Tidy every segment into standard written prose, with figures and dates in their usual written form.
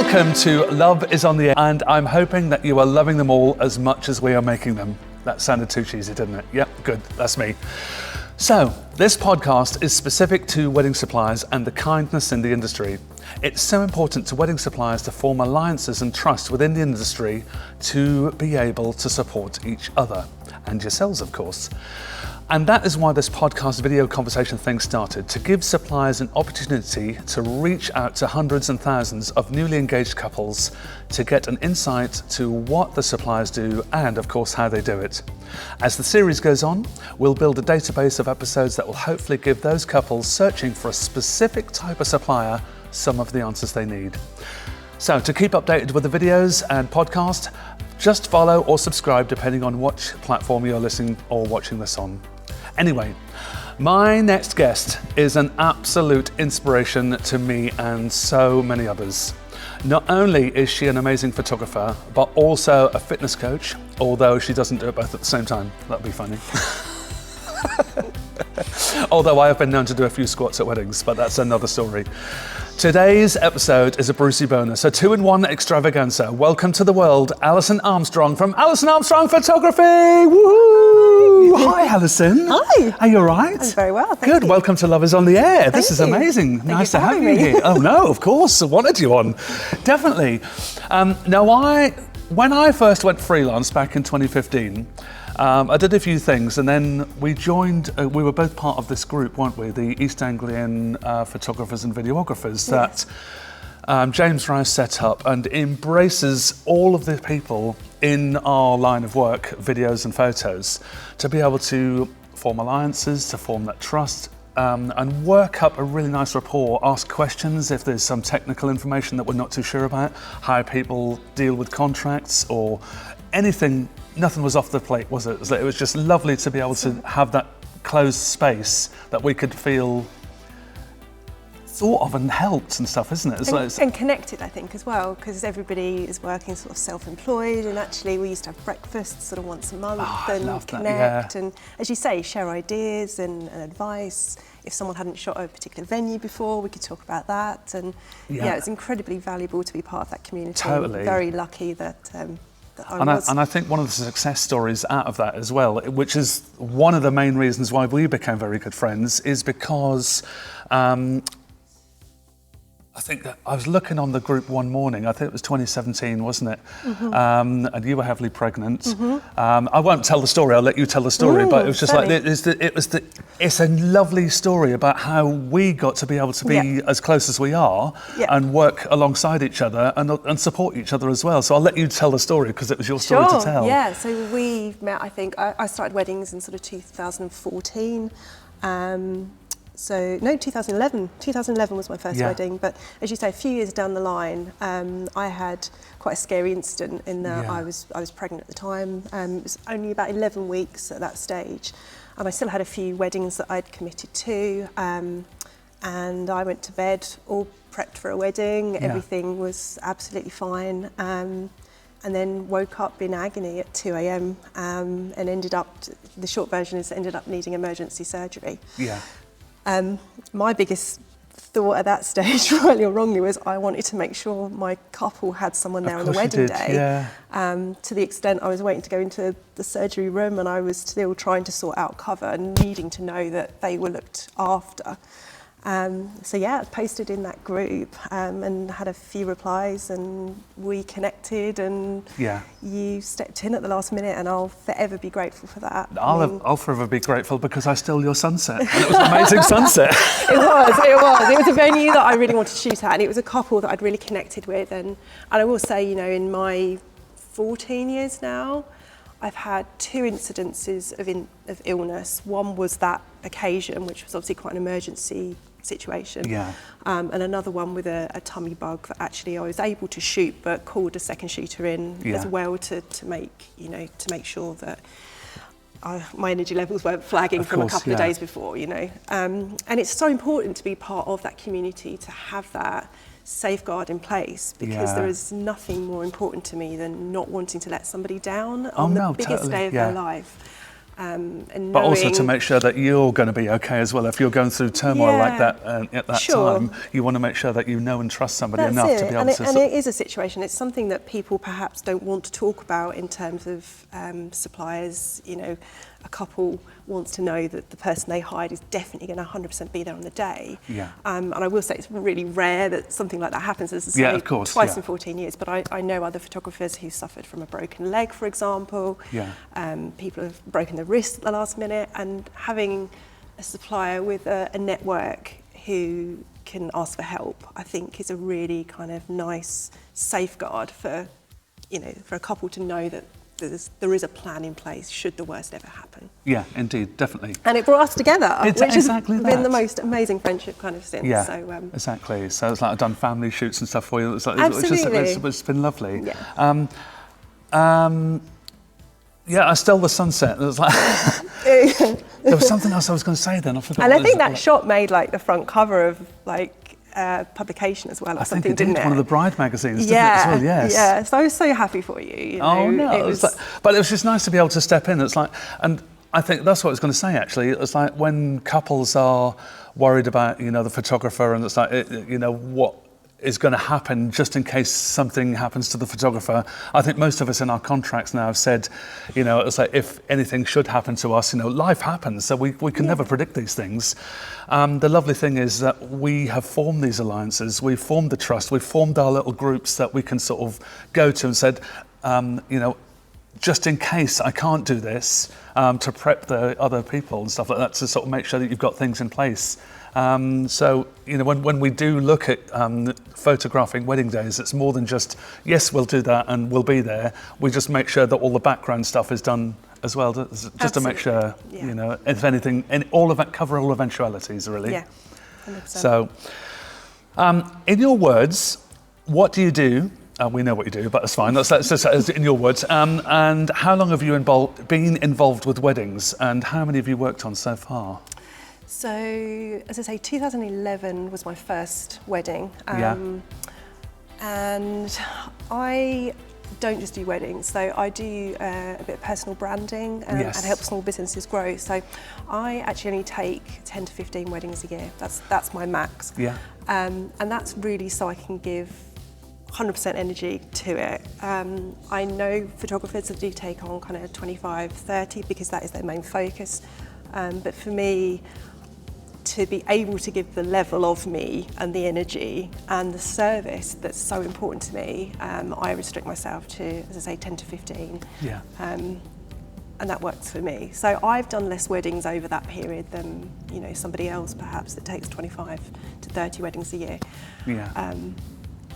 Welcome to Love is on the Air, and I'm hoping that you are loving them all as much as we are making them. That sounded too cheesy, didn't it? Yep, good, that's me. So, this podcast is specific to wedding suppliers and the kindness in the industry. It's so important to wedding suppliers to form alliances and trust within the industry to be able to support each other, and yourselves, of course. And that is why this podcast video conversation thing started, to give suppliers an opportunity to reach out to hundreds and thousands of newly engaged couples to get an insight to what the suppliers do and, of course, how they do it. As the series goes on, we'll build a database of episodes that will hopefully give those couples searching for a specific type of supplier some of the answers they need. So to keep updated with the videos and podcast, just follow or subscribe depending on which platform you're listening or watching this on. Anyway, my next guest is an absolute inspiration to me and so many others. Not only is she an amazing photographer, but also a fitness coach, although she doesn't do it both at the same time. That'd be funny. Although I have been known to do a few squats at weddings, but that's another story. Today's episode is a Brucey bonus, a 2-in-1 extravaganza. Welcome to the world, Alison Armstrong from Alison Armstrong Photography. Woohoo! Hi, Alison. Hi. Are you all right? I'm very well, thank you. Good. Welcome to Love is on the Air. This is amazing. Thank nice you to for have you having me. here. Oh no, of course. I wanted you on. Definitely. When I first went freelance back in 2015, I did a few things, and then we joined, we were both part of this group, weren't we? The East Anglian photographers and videographers that James Rouse set up and embraces all of the people in our line of work, videos and photos, to be able to form alliances, to form that trust, and work up a really nice rapport, ask questions if there's some technical information that we're not too sure about, how people deal with contracts or anything. Nothing was off the plate, was it? It was just lovely to be able to have that closed space that we could feel thought of and helped and stuff, isn't it? And connected, I think, as well, because everybody is working sort of self-employed, and actually we used to have breakfast sort of once a month and connect, and as you say, share ideas and advice. If someone hadn't shot a particular venue before, we could talk about that, and it's incredibly valuable to be part of that community. Totally. I'm very lucky that And I think one of the success stories out of that as well, which is one of the main reasons why we became very good friends, is because I think that I was looking on the group one morning, I think it was 2017, wasn't it? Mm-hmm. And you were heavily pregnant. Mm-hmm. I won't tell the story, I'll let you tell the story, but it was just it's a lovely story about how we got to be able to be as close as we are and work alongside each other and support each other as well. So I'll let you tell the story because it was your story to tell. Yeah, so we met, I think, I started weddings in sort of 2014. 2011. 2011 was my first wedding, but as you say, a few years down the line, I had quite a scary incident in that I was pregnant at the time. It was only about 11 weeks at that stage, and I still had a few weddings that I'd committed to, and I went to bed all prepped for a wedding. Everything was absolutely fine, and then woke up in agony at 2 a.m. And ended up, the short version is, ended up needing emergency surgery. My biggest thought at that stage, rightly or wrongly, was I wanted to make sure my couple had someone there on the wedding day. To the extent I was waiting to go into the surgery room, and I was still trying to sort out cover and needing to know that they were looked after. I posted in that group and had a few replies, and we connected, and you stepped in at the last minute, and I'll forever be grateful for that. I'll forever be grateful because I stole your sunset, and it was an amazing sunset. It was a venue that I really wanted to shoot at, and it was a couple that I'd really connected with, and I will say, you know, in my 14 years now, I've had 2 incidences of illness. One was that occasion, which was obviously quite an emergency situation, and another one with a tummy bug that actually I was able to shoot, but called a second shooter in as well to make sure that my energy levels weren't flagging from a couple of days before, you know. And it's so important to be part of that community, to have that safeguard in place, because there is nothing more important to me than not wanting to let somebody down on the biggest day of their life. And but also to knowing- make sure that you're going to be okay as well. If you're going through turmoil like that at that Sure. time, you want to make sure that you know and trust somebody That's enough it. to be able to. And it is a situation. It's something that people perhaps don't want to talk about in terms of suppliers. You know, a couple wants to know that the person they hired is definitely going to 100% be there on the day. Yeah. And I will say it's really rare that something like that happens. As I say, Yeah, of course, twice in 14 years. But I know other photographers who suffered from a broken leg, for example. Yeah. People have broken their wrist at the last minute, and having a supplier with a network who can ask for help, I think, is a really kind of nice safeguard for, you know, for a couple to know that there is a plan in place should the worst ever happen. Yeah, indeed, definitely. And it brought us together, It's which exactly has been that. the most amazing friendship kind of since. Yeah, So, exactly. So it's like I've done family shoots and stuff for you. It's like, Absolutely. it's been lovely. Yeah. Yeah, I stole the sunset. It was like there was something else I was going to say then. I forgot. And what I think it that was. shot made like the front cover of like publication as well, or I think something, it did. didn't it? One of the Bride magazines, didn't Yeah, it, as well? Yes. yeah. So I was so happy for you. You know, Oh no! it was, But it was just nice to be able to step in. It's like, and I think that's what I was going to say. Actually, it's like when couples are worried about, you know, the photographer, and it's like, you know, what is going to happen just in case something happens to the photographer. I think most of us in our contracts now have said, you know, it's like if anything should happen to us, you know, life happens, so we can never predict these things. The lovely thing is that we have formed these alliances, we've formed the trust, we've formed our little groups that we can sort of go to and said, you know, just in case I can't do this, to prep the other people and stuff like that, to sort of make sure that you've got things in place. So, you know, when we do look at photographing wedding days, it's more than just, yes, we'll do that and we'll be there. We just make sure that all the background stuff is done as well, just to make sure, Yeah. you know, if anything, cover all eventualities, really. yeah, 100%. So, in your words, what do you do? We know what you do, but that's fine. That's just in your words. And how long have you been involved with weddings, and how many have you worked on so far? So, as I say, 2011 was my first wedding. Yeah. And I don't just do weddings, so I do a bit of personal branding and help small businesses grow. So I actually only take 10 to 15 weddings a year. That's my max. Yeah. And that's really so I can give 100% energy to it. I know photographers that do take on kind of 25, 30 because that is their main focus. But for me, to be able to give the level of me and the energy and the service that's so important to me, I restrict myself to, as I say, 10 to 15. Yeah. And that works for me. So I've done less weddings over that period than, you know, somebody else perhaps that takes 25 to 30 weddings a year. Yeah.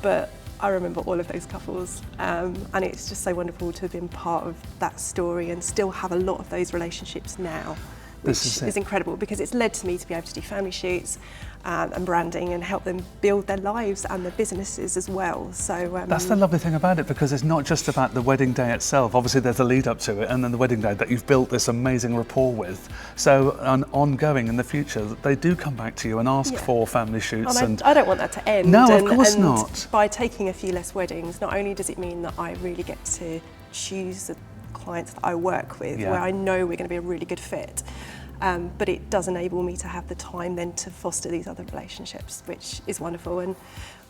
But I remember all of those couples, and it's just so wonderful to have been part of that story and still have a lot of those relationships now, which is incredible because it's led to me to be able to do family shoots and branding and help them build their lives and their businesses as well. So that's the lovely thing about it, because it's not just about the wedding day itself. Obviously there's a lead up to it, and then the wedding day that you've built this amazing rapport with. So ongoing in the future, they do come back to you and ask for family shoots. And I don't want that to end. No, of course not. By taking a few less weddings, not only does it mean that I really get to choose the clients that I work with, where I know we're going to be a really good fit. But it does enable me to have the time then to foster these other relationships, which is wonderful. And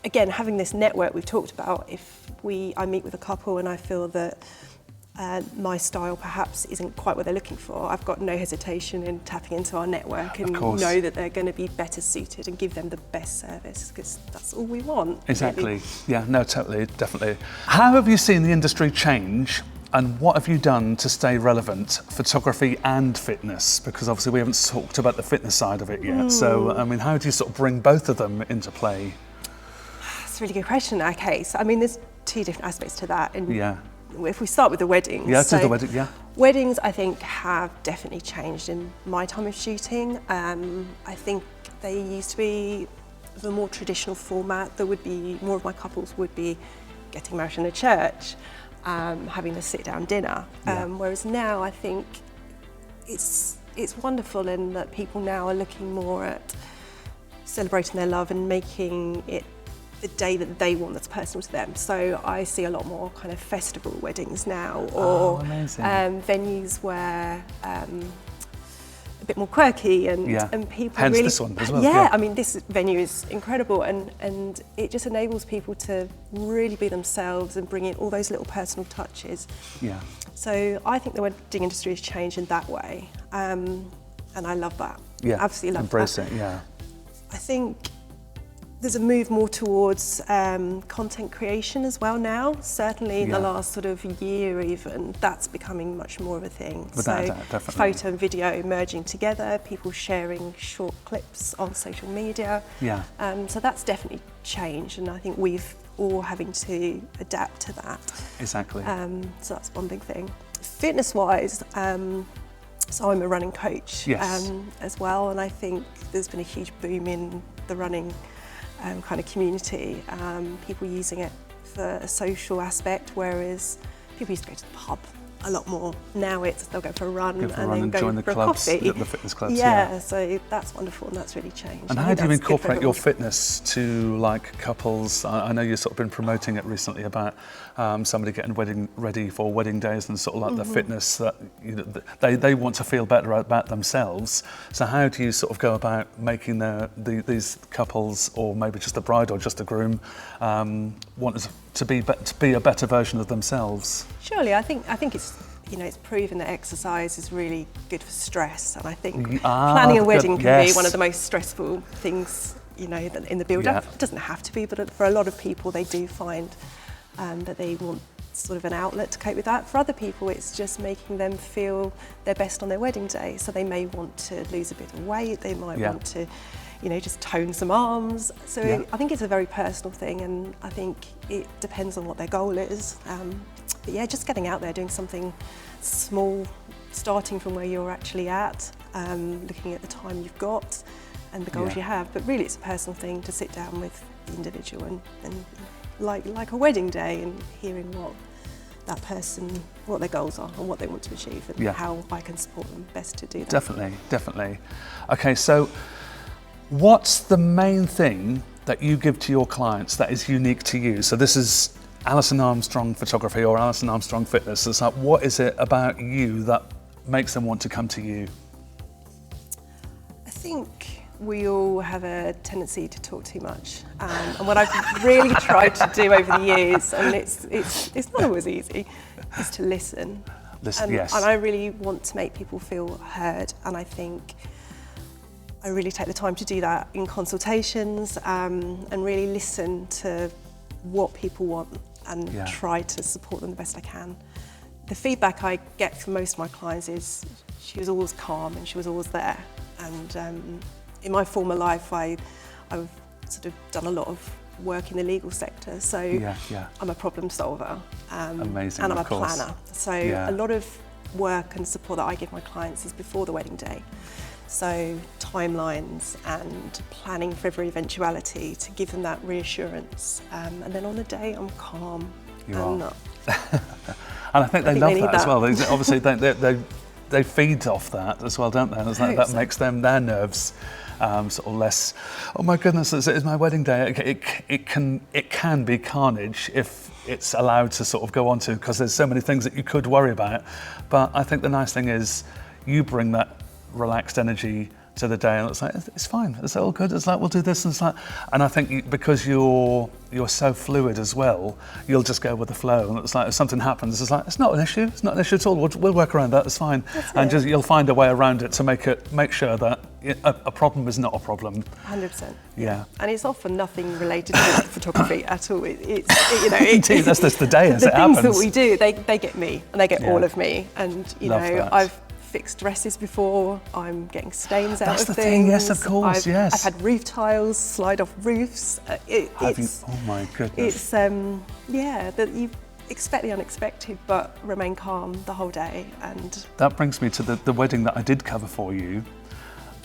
again, having this network we've talked about, if I meet with a couple and I feel that my style perhaps isn't quite what they're looking for, I've got no hesitation in tapping into our network and know that they're going to be better suited and give them the best service, because that's all we want. Exactly. Really. Yeah, no, totally, definitely. How have you seen the industry change? And what have you done to stay relevant, photography and fitness? Because obviously we haven't talked about the fitness side of it yet. So, I mean, how do you sort of bring both of them into play? That's a really good question. Okay, so I mean, there's two different aspects to that. And if we start with the weddings. Yeah, do the wedding, yeah. Weddings, I think, have definitely changed in my time of shooting. I think they used to be the more traditional format. There would be, more of my couples would be getting married in a church. Having a sit-down dinner, whereas now I think it's wonderful in that people now are looking more at celebrating their love and making it the day that they want that's personal to them. So I see a lot more kind of festival weddings now, or venues where a bit more quirky and people Hence really. This one as well. Yeah, I mean, this venue is incredible, and it just enables people to really be themselves and bring in all those little personal touches. Yeah. So I think the wedding industry has changed in that way, and I love that. Yeah. Absolutely love Embrace that. it. Yeah. I think there's a move more towards content creation as well now. Certainly in the last sort of year even, that's becoming much more of a thing. Without a doubt, definitely. Photo and video merging together, people sharing short clips on social media. Yeah. So that's definitely changed, and I think we've all having to adapt to that. Exactly. So that's one big thing. Fitness-wise, so I'm a running coach as well, and I think there's been a huge boom in the running kind of community, people using it for a social aspect, whereas people used to go to the pub a lot more. Now they'll go for a run and then go join the for clubs, a coffee. the fitness clubs. Yeah, so that's wonderful, and that's really changed. And how do you incorporate your fitness to like couples? I know you've sort of been promoting it recently about somebody getting ready for wedding days and sort of like the fitness that they want to feel better about themselves. So how do you sort of go about making these couples, or maybe just a bride or just a groom, want to be a better version of themselves? Surely, I think it's it's proven that exercise is really good for stress, and I think planning a wedding can be one of the most stressful things in the build-up. It doesn't have to be, but for a lot of people, they do find that they want sort of an outlet to cope with that. For other people, it's just making them feel their best on their wedding day. So they may want to lose a bit of weight, they might want to just tone some arms. So I think it's a very personal thing, and I think it depends on what their goal is. But yeah, just getting out there, doing something small, starting from where you're actually at, looking at the time you've got and the goals you have. But really, it's a personal thing to sit down with the individual and like a wedding day, and hearing what their goals are and what they want to achieve, and how I can support them best to do that. Definitely. Okay, so what's the main thing that you give to your clients that is unique to you? So this is Alison Armstrong Photography or Alison Armstrong Fitness. It's like, what is it about you that makes them want to come to you? I think we all have a tendency to talk too much, and what I've really tried to do over the years, and it's not always easy, is to listen. And I really want to make people feel heard, and I think I really take the time to do that in consultations, and really listen to what people want and try to support them the best I can. The feedback I get from most of my clients is she was always calm and she was always there. And in my former life, I've sort of done a lot of work in the legal sector, so I'm a problem solver, Amazing, and I'm a course. planner. So a lot of work and support that I give my clients is before the wedding day. So timelines and planning for every eventuality to give them that reassurance. And then on the day, I'm calm. And I think they love that as well. Obviously, they feed off that as well, don't they? And it's like, that makes their nerves sort of less. Oh my goodness, it's my wedding day. It can be carnage if it's allowed to sort of go on to, because there's so many things that you could worry about. But I think the nice thing is you bring that relaxed energy to the day, and it's like, it's fine, it's all good, it's like, we'll do this, and it's like, and I think because you're so fluid as well, you'll just go with the flow, and it's like, if something happens, it's like, it's not an issue at all, we'll work around that, it's fine. And just you'll find a way around it to make sure that a problem is not a problem. 100%. Yeah. And it's often nothing related to photography at all. It's that's just the day as it happens. The things that we do, they get me, and they get all of me, and that. I've fixed dresses before, I'm getting stains out of things. That's the thing, yes, of course, I've had roof tiles slide off roofs. Oh my goodness. It's, that you expect the unexpected, but remain calm the whole day. And that brings me to the wedding that I did cover for you.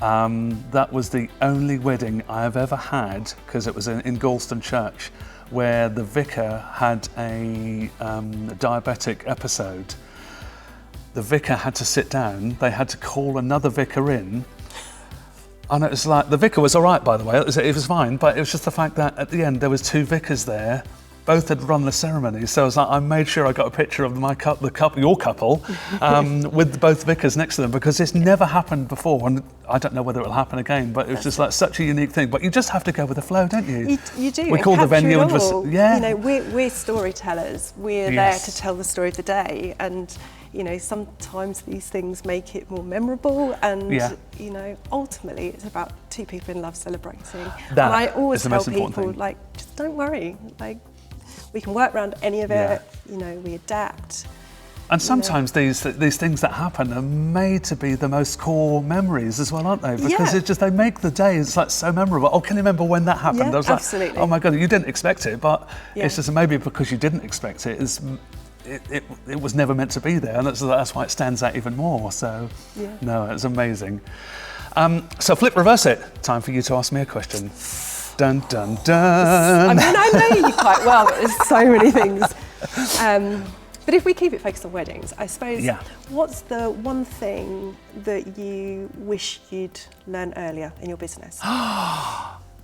That was the only wedding I have ever had, because it was in Galston Church, where the vicar had a diabetic episode. The vicar had to sit down, they had to call another vicar in. And it was like, the vicar was all right, by the way, it was fine, but it was just the fact that at the end there was 2 vicars there, both had run the ceremony, so I was like, I made sure I got a picture of your couple, with both vicars next to them, because it's never happened before, and I don't know whether it'll happen again, but it was just like such a unique thing. But you just have to go with the flow, don't you? You do. We call the venue and just, You know, we're storytellers. We're there to tell the story of the day, and you know, sometimes these things make it more memorable, and you know, ultimately it's about 2 people in love celebrating. And I always tell people, like, just don't worry, like, we can work around any of it. You know, we adapt. And sometimes these things that happen are made to be the most core memories as well, aren't they? Because it's just, they make the day, it's like so memorable. Oh, can you remember when that happened? I was absolutely. like, oh my God, you didn't expect it, but it's just maybe because you didn't expect it, it was never meant to be there, and that's why it stands out even more. So, no, it's amazing. So flip reverse it. Time for you to ask me a question. Dun, dun, dun. I mean, I know you quite well, but there's so many things. But if we keep it focused on weddings, I suppose, what's the one thing that you wish you'd learned earlier in your business?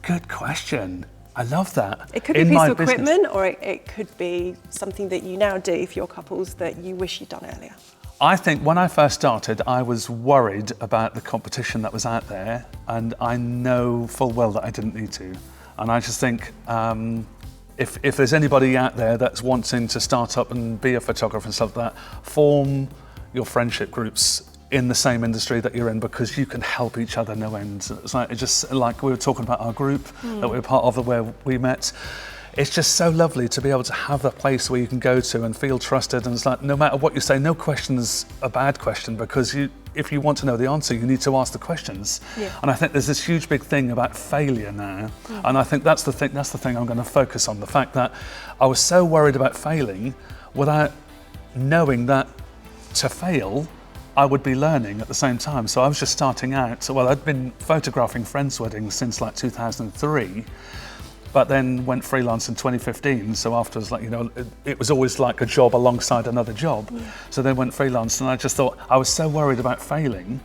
Good question. I love that. It could be a piece of equipment, or it could be something that you now do for your couples that you wish you'd done earlier. I think when I first started, I was worried about the competition that was out there, and I know full well that I didn't need to. And I just think if there's anybody out there that's wanting to start up and be a photographer and stuff like that, form your friendship groups in the same industry that you're in, because you can help each other no end. It's just like we were talking about our group that we were part of, where we met. It's just so lovely to be able to have a place where you can go to and feel trusted, and it's like, no matter what you say, no question is a bad question, because if you want to know the answer, you need to ask the questions. And I think there's this huge big thing about failure now, and I think that's the thing I'm going to focus on, the fact that I was so worried about failing without knowing that to fail I would be learning at the same time. So I was just starting out. So, well, I'd been photographing friends' weddings since like 2003, but then went freelance in 2015. So afterwards, like, you know, it was always like a job alongside another job. So then went freelance, and I just thought, I was so worried about failing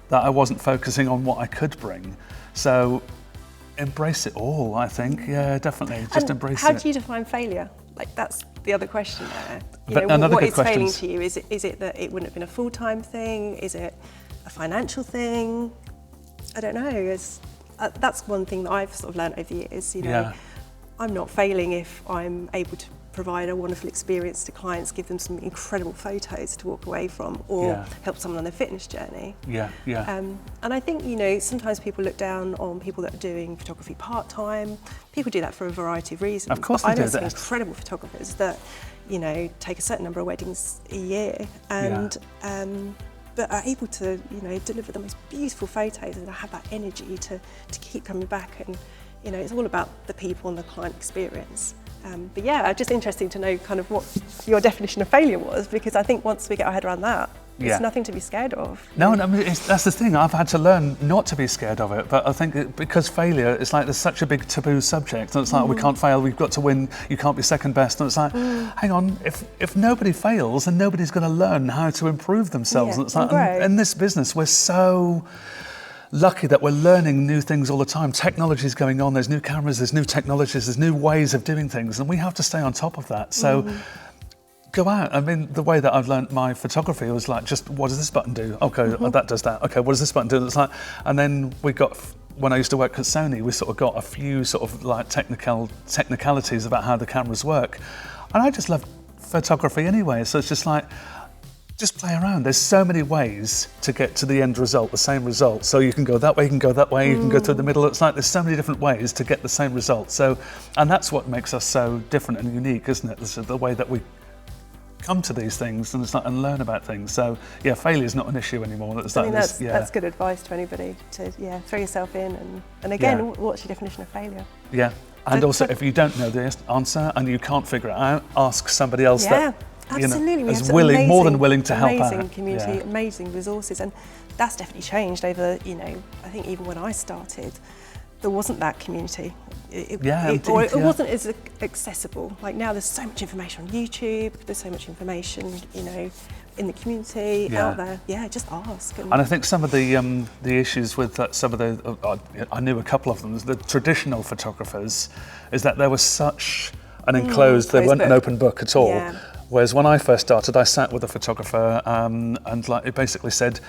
that I wasn't focusing on what I could bring. So embrace it all, I think. Yeah, definitely. Just embrace it. How do you define failure? Like, that's the other question there. You know, what is failing to you? Is it that it wouldn't have been a full-time thing? Is it a financial thing? I don't know. That's one thing that I've sort of learned over the years. You know, I'm not failing if I'm able to provide a wonderful experience to clients, give them some incredible photos to walk away from, or help someone on their fitness journey. And I think, you know, sometimes people look down on people that are doing photography part-time. People do that for a variety of reasons. Of course I they know do. some incredible photographers that, you know, take a certain number of weddings a year, and but are able to, you know, deliver the most beautiful photos and have that energy to keep coming back. And, you know, it's all about the people and the client experience. But yeah, just interesting to know kind of what your definition of failure was, because I think once we get our head around that, it's nothing to be scared of. No, I mean, that's the thing. I've had to learn not to be scared of it. But I think because failure, it's like there's such a big taboo subject. And it's like, we can't fail, we've got to win, you can't be second best. And it's like, hang on, if nobody fails, then nobody's going to learn how to improve themselves. And it's like, in this business, we're so lucky that we're learning new things all the time. Technology is going on, there's new cameras, there's new technologies, there's new ways of doing things, and we have to stay on top of that. So go out. I mean, the way that I've learned my photography was like, just what does this button do? Okay, that does that. Okay, what does this button do? It's like, and then we got, when I used to work at Sony, we sort of got a few sort of like technicalities about how the cameras work. And I just love photography anyway, so it's just like, just play around. There's so many ways to get to the end result, the same result. So you can go that way, you can go that way, you can go through the middle. It's like there's so many different ways to get the same result. So, and that's what makes us so different and unique, isn't it? This is the way that we come to these things and learn about things. So yeah, failure is not an issue anymore. I think that's good advice to anybody, to throw yourself in, and again, what's your definition of failure? Yeah, and also if you don't know the answer and you can't figure it out, ask somebody else that, absolutely, you know, is willing, more than willing to help out. Amazing community, amazing resources, and that's definitely changed over, you know, I think even when I started, there wasn't that community. It wasn't as accessible. Like now there's so much information on YouTube, there's so much information, you know, in the community, out there, just ask. And I think some of the issues with some of the, I knew a couple of them, the traditional photographers, is that there was such an enclosed, they weren't an open book at all. Yeah. Whereas when I first started, I sat with a photographer and like it basically said,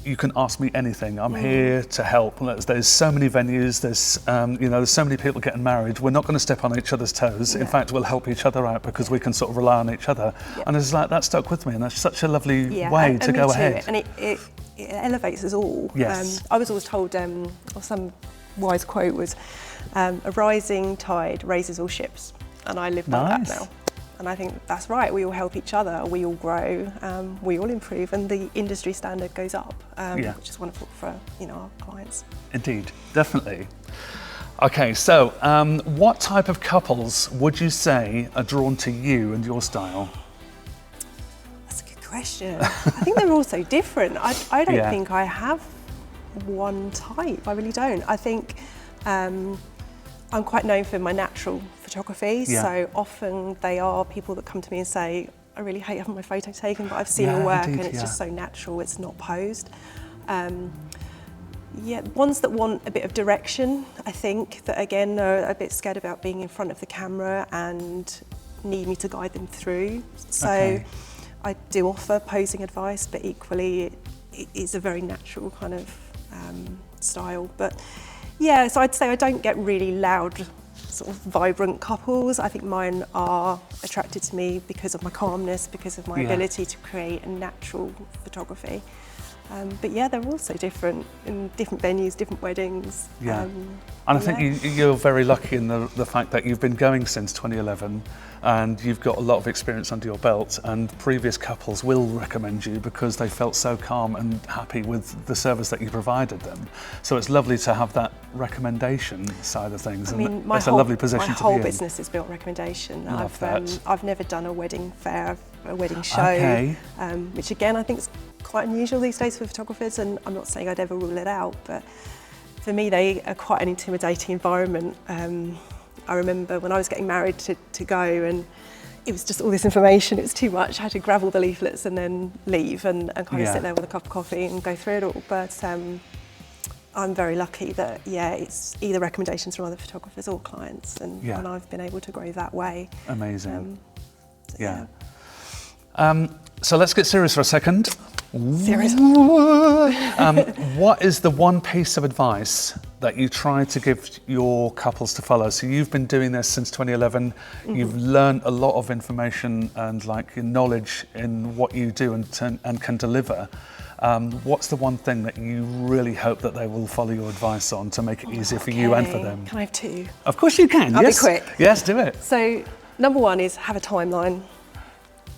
you can ask me anything. I'm here to help. There's so many venues. There's there's so many people getting married. We're not going to step on each other's toes. In fact, we'll help each other out because we can sort of rely on each other. And it's like that stuck with me, and that's such a lovely way to go ahead. And it elevates us all. Yes. I was always told, or some wise quote was, "A rising tide raises all ships," and I live by that now. And I think that's right. We all help each other. We all grow. We all improve, and the industry standard goes up, which is wonderful for our clients. Indeed, definitely. Okay, so what type of couples would you say are drawn to you and your style? That's a good question. I think they're all so different. I don't think I have one type. I really don't. I think I'm quite known for my natural photography, so often they are people that come to me and say, I really hate having my photo taken, but I've seen your work and it's just so natural, it's not posed. Ones that want a bit of direction, I think, that again are a bit scared about being in front of the camera and need me to guide them through. So I do offer posing advice, but equally it is a very natural kind of style. But yeah, so I'd say I don't get really loud, sort of vibrant couples. I think mine are attracted to me because of my calmness, because of my ability to create a natural photography. But yeah, they're all so different in different venues, different weddings. And I think you're very lucky in the fact that you've been going since 2011 and you've got a lot of experience under your belt, and previous couples will recommend you because they felt so calm and happy with the service that you provided them. So it's lovely to have that recommendation side of things. I mean, it's a lovely position to be in. My whole business is built on recommendation. Love that. I've never done a wedding fair, a wedding show, which again I think is quite unusual these days for photographers, and I'm not saying I'd ever rule it out, but for me they are quite an intimidating environment. I remember when I was getting married to go, and it was just all this information, it was too much. I had to grab all the leaflets and then leave and kind of sit there with a cup of coffee and go through it all. But I'm very lucky that, it's either recommendations from other photographers or clients, and I've been able to grow that way. Amazing. So let's get serious for a second. Serious. What is the one piece of advice that you try to give your couples to follow? So you've been doing this since 2011. You've learned a lot of information and knowledge in what you do and can deliver. What's the one thing that you really hope that they will follow your advice on to make it easier for you and for them? Can I have two? Of course you can. I'll be quick. Yes, do it. So number one is have a timeline.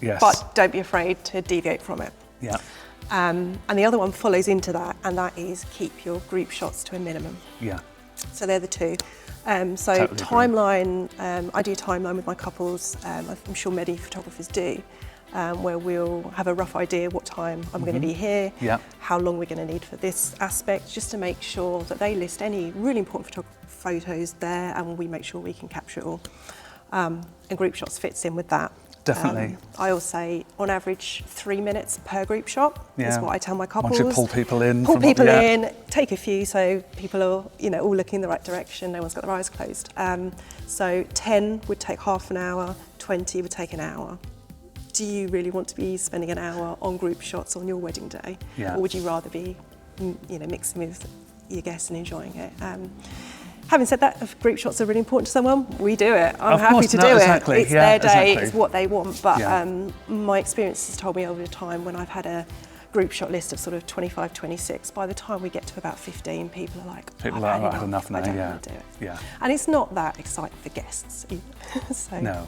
Yes. But don't be afraid to deviate from it. Yeah. And the other one follows into that, and that is keep your group shots to a minimum. Yeah. So they're the two. Totally timeline, I do timeline with my couples, I'm sure many photographers do, where we'll have a rough idea what time I'm going to be here, how long we're going to need for this aspect, just to make sure that they list any really important photos there, and we make sure we can capture it all. And group shots fits in with that. Definitely. I always say, on average, 3 minutes per group shot is what I tell my couples. Once you pull people in. Take a few so people are, all looking in the right direction, no one's got their eyes closed. So 10 would take half an hour, 20 would take an hour. Do you really want to be spending an hour on group shots on your wedding day? Or would you rather be, mixing with your guests and enjoying it? Having said that, if group shots are really important to someone, we do it. I'm happy to do it. It's their day, it's what they want. But my experience has told me over time, when I've had a group shot list of sort of 25, 26, by the time we get to about 15, people are like, I've had enough now. I don't want to do it. Yeah. And it's not that exciting for guests either. So, no.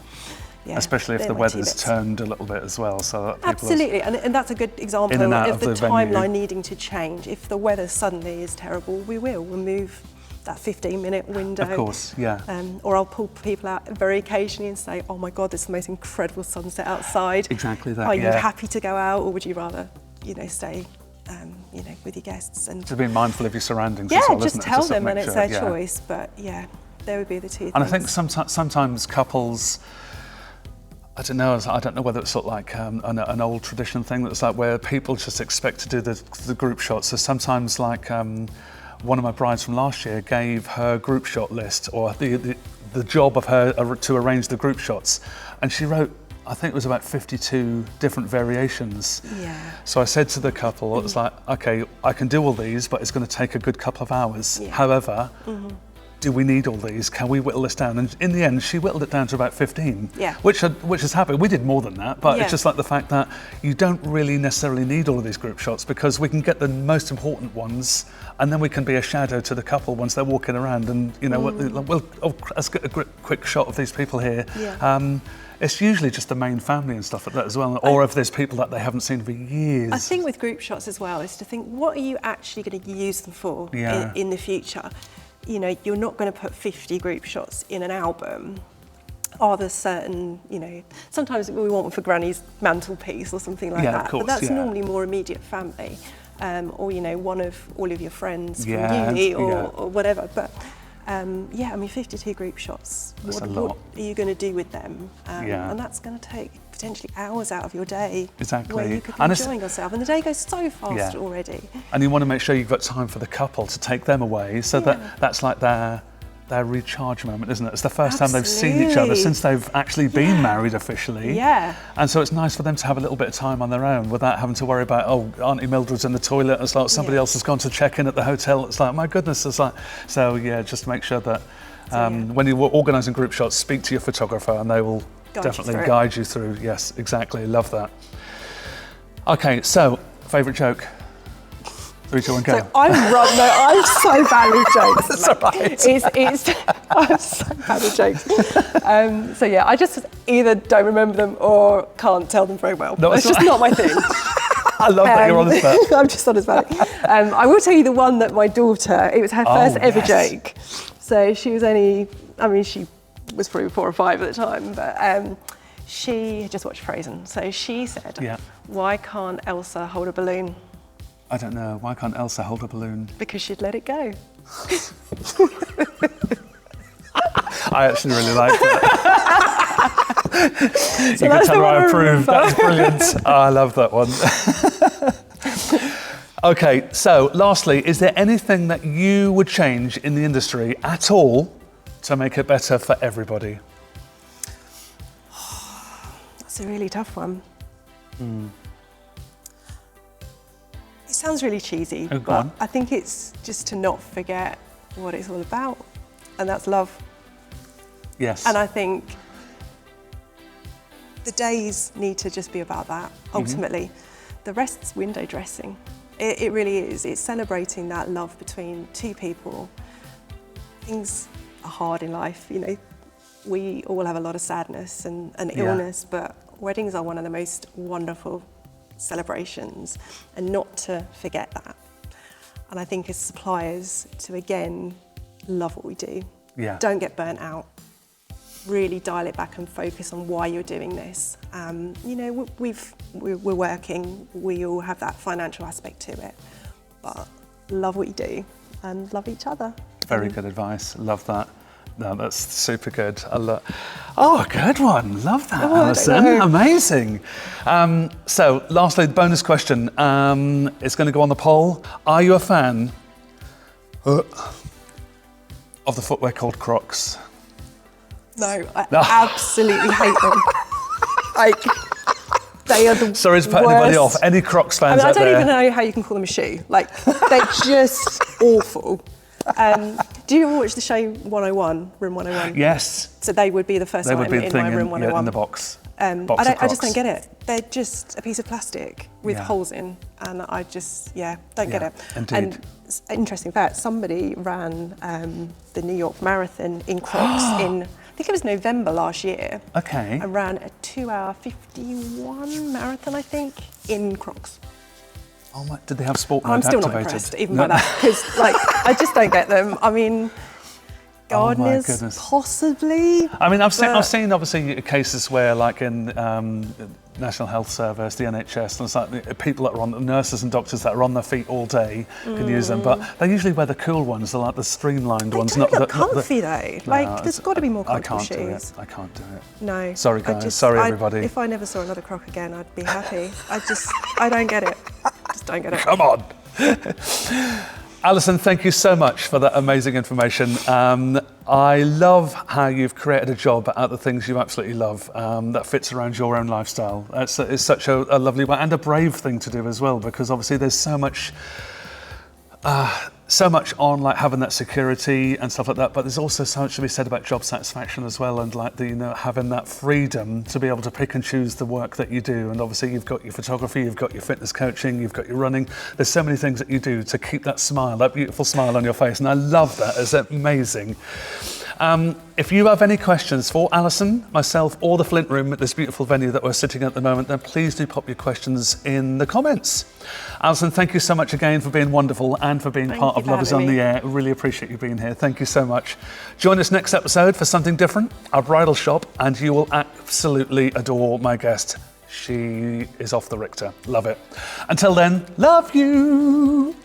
Especially if the weather's turned a little bit as well. So that absolutely, and that's a good example of the timeline needing to change. If the weather suddenly is terrible, we'll move that 15-minute window. Of course, or I'll pull people out very occasionally and say, oh my God, there's the most incredible sunset outside. Exactly that, Are you happy to go out, or would you rather, stay, with your guests? And to be mindful of your surroundings as well, just tell them, and it's their choice. But there would be the two things. And I think sometimes couples, I don't know. I don't know whether it's sort of like an old tradition thing that's like where people just expect to do the group shots. So sometimes, like one of my brides from last year gave her group shot list, or the job of her to arrange the group shots, and she wrote, I think it was about 52 different variations. Yeah. So I said to the couple, it's like, okay, I can do all these, but it's going to take a good couple of hours. Yeah. However, do we need all these? Can we whittle this down? And in the end, she whittled it down to about 15, Yeah. which is happy. We did more than that, but Yeah. it's just like the fact that you don't really necessarily need all of these group shots, because we can get the most important ones, and then we can be a shadow to the couple once they're walking around. And you know, let's get a quick shot of these people here. Yeah. It's usually just the main family and stuff like that as well, or if there's people that they haven't seen for years. I think with group shots as well is to think, what are you actually going to use them for Yeah. in the future? You know, you're not going to put 50 group shots in an album. Are there certain, you know, sometimes we want one for Granny's mantelpiece or something like Yeah, that, of course, but that's yeah. normally more immediate family, or, you know, one of all of your friends from Yeah, uni yeah. or whatever. But yeah, I mean, 52 group shots, That's a what lot. are you going to do with them? Yeah. And that's going to take potentially hours out of your day. Exactly. Where you could be And it's- enjoying yourself. And the day goes so fast Yeah. already. And you want to make sure you've got time for the couple to take them away, so Yeah. that's like their recharge moment, isn't it? It's the first time they've seen each other Absolutely. since they've actually been married officially. Yeah. And so it's nice for them to have a little bit of time on their own without having to worry about, oh, Auntie Mildred's in the toilet. It's like somebody Yeah. else has gone to check in at the hotel. It's like, my goodness. It's like, so yeah, just make sure that yeah. when you're organising group shots, speak to your photographer and they will Guide you definitely through it. guide you through. Yes, exactly. Love that. Okay, so favourite joke. 3, 2, 1, go. So I'm so bad with jokes. That's all right. I'm so bad with jokes. So yeah, I just either don't remember them or can't tell them very well. No, it's it's just not my thing. I love that you're honest there. I'm just honest about it. I will tell you the one that my daughter, it was her first ever yes. joke. So she was only, I mean, she was probably 4 or 5 at the time, but she had just watched Frozen. So she said, Yeah. why can't Elsa hold a balloon? I don't know. Why can't Elsa hold a balloon? Because she'd let it go. I actually really liked it. So You can that's tell the her I one I approve. remember. That's brilliant. Oh, I love that one. Okay, so lastly, is there anything that you would change in the industry at all to make it better for everybody? That's a really tough one. It sounds really cheesy, Oh, go but on. I think it's just to not forget what it's all about, and that's love. Yes. And I think the days need to just be about that, ultimately. The rest's window dressing. It really is. It's celebrating that love between 2 people. Things are hard in life, you know. We all have a lot of sadness and Yeah. illness, but weddings are one of the most wonderful celebrations, and not to forget that. And I think as suppliers, to again love what we do. Yeah. Don't get burnt out. Really dial it back and focus on why you're doing this. You know, we're working, we all have that financial aspect to it, but love what you do and love each other. Very good advice. Love that. No, that's super good. Oh, good one. Love that, Oh, I don't Alison. know. Amazing. So, lastly, the bonus question. It's going to go on the poll. Are you a fan of the footwear called Crocs? No, I absolutely hate them. Like, they are the Sorry to put anybody worst. off. Any Crocs I fans mean, I out don't there? even know how you can call them a shoe. Like, they're just awful. Do you ever watch the show 101, Room 101? Yes. So they would be the first They would item be the in thing my Room in 101. the box. I Box of just don't Crocs. get it. They're just a piece of plastic with Yeah. holes in, and I just, don't get Yeah, it. indeed. And interesting fact, somebody ran the New York Marathon in Crocs in, I think it was November last year. Okay. And ran a 2-hour 51 marathon, I think, in Crocs. Oh my, did they have sport mode I'm still not activated? impressed, even by that, because like I just don't get them. I mean, gardeners goodness. possibly. I mean, I've but- seen obviously cases where, like in National Health Service, the NHS, and it's like the people that are on, nurses and doctors that are on their feet all day can use them. But they usually wear the cool ones, they're like the streamlined ones. They don't look comfy though. Like, there's got to be more comfortable shoes. I can't do it. No. Sorry guys, sorry everybody. If I never saw another Croc again, I'd be happy. I don't get it. Just don't get it. Come on. Alison, thank you so much for that amazing information. I love how you've created a job out of the things you absolutely love that fits around your own lifestyle. It's such a lovely way and a brave thing to do as well, because obviously there's so much on like having that security and stuff like that, but there's also so much to be said about job satisfaction as well, and like having that freedom to be able to pick and choose the work that you do. And obviously you've got your photography, you've got your fitness coaching, you've got your running. There's so many things that you do to keep that smile, that beautiful smile on your face, and I love that. It's amazing. If you have any questions for Alison, myself, or the Flint Room at this beautiful venue that we're sitting at the moment, then please do pop your questions in the comments. Alison, thank you so much again for being wonderful and for being part of Love Is On The Air. Really appreciate you being here. Thank you so much. Join us next episode for something different, our bridal shop, and you will absolutely adore my guest. She is off the Richter. Love it. Until then, love you.